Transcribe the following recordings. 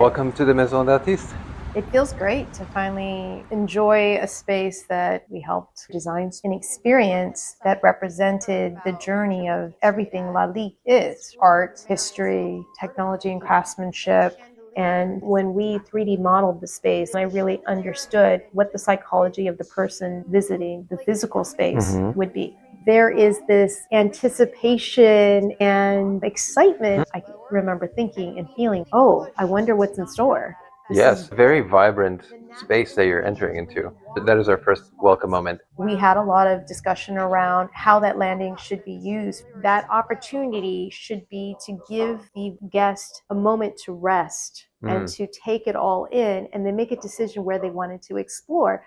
Welcome to the Maison d'Artiste. It feels great to finally enjoy a space that we helped design, an experience that represented the journey of everything Lalique is: art, history, technology, and craftsmanship. And when we 3D modeled the space, I really understood what the psychology of the person visiting the physical space would be. There is this anticipation and excitement. I remember thinking and feeling, oh, I wonder what's in store. Yes, very vibrant space that you're entering into. That is our first welcome moment. We had a lot of discussion around how that landing should be used. That opportunity should be to give the guest a moment to rest and to take it all in and then make a decision where they wanted to explore.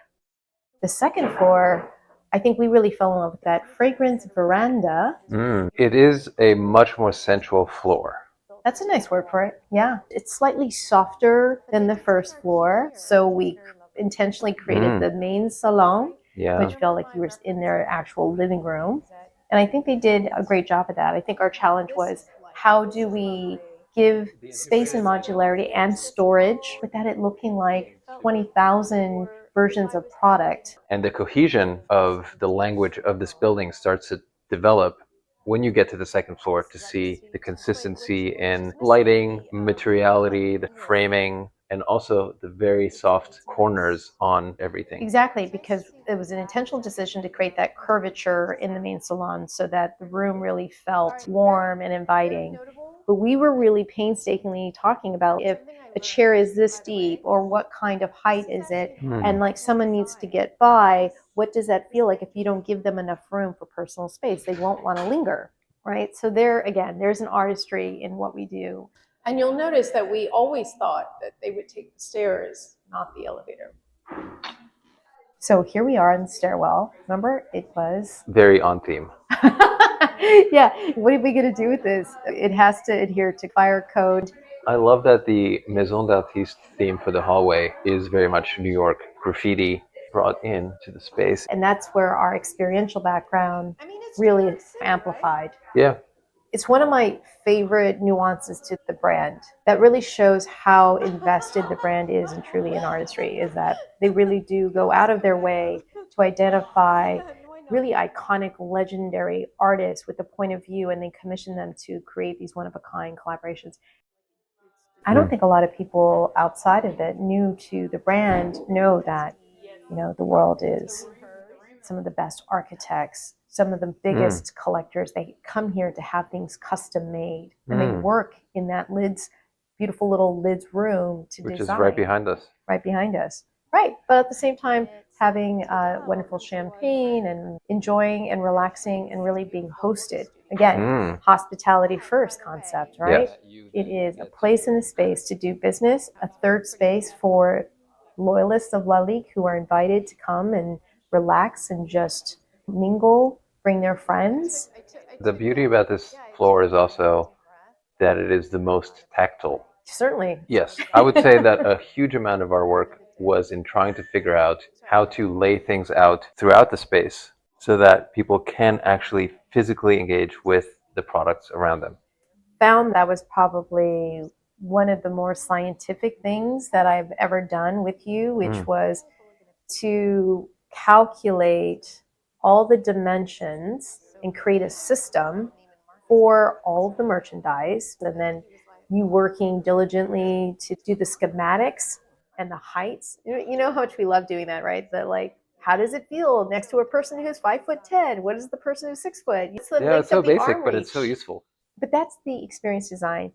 The second floor, I think we really fell in love with that fragrance veranda. It is a much more sensual floor. That's a nice word for it. Yeah. It's slightly softer than the first floor. So we intentionally created the main salon, which felt like you were in their actual living room. And I think they did a great job of that. I think our challenge was, how do we give space and modularity and storage without it looking like 20,000 versions of product? And the cohesion of the language of this building starts to develop when you get to the second floor, to see the consistency in lighting, materiality, the framing, and also the very soft corners on everything. Exactly, because it was an intentional decision to create that curvature in the main salon so that the room really felt warm and inviting. But we were really painstakingly talking about, if a chair is this deep, or what kind of height is it, and like someone needs to get by, what does that feel like if you don't give them enough room for personal space? They won't want to linger, right? So there, again, there's an artistry in what we do. And you'll notice that we always thought that they would take the stairs, not the elevator. So here we are in the stairwell. Remember, it was very on theme. Yeah, what are we going to do with this? It has to adhere to fire code. I love that the Maison d'Artiste theme for the hallway is very much New York graffiti brought in to the space. And that's where our experiential background really is amplified. Yeah. It's one of my favorite nuances to the brand that really shows how invested the brand is and truly in artistry, is that they really do go out of their way to identify really iconic, legendary artists with a point of view, and then commission them to create these one-of-a-kind collaborations. I don't think a lot of people outside of it, new to the brand, know that, the world is some of the best architects, some of the biggest collectors. They come here to have things custom made, and they work in that beautiful little lids room to Which design. is right behind us. Right behind us. Right, but at the same time, having wonderful champagne and enjoying and relaxing and really being hosted. Again, hospitality first concept, right? Yes. It is a place and a space to do business, a third space for loyalists of Lalique who are invited to come and relax and just mingle, bring their friends. The beauty about this floor is also that it is the most tactile. Certainly. Yes, I would say that a huge amount of our work was in trying to figure out how to lay things out throughout the space so that people can actually physically engage with the products around them. Found that was probably one of the more scientific things that I've ever done with you, which was to calculate all the dimensions and create a system for all of the merchandise, and then you working diligently to do the schematics and the heights. You know how much we love doing that, right? The like, how does it feel next to a person who's 5'10"? What is the person who's 6 foot? Yeah, it's so basic, but it's so useful. But that's the experience design.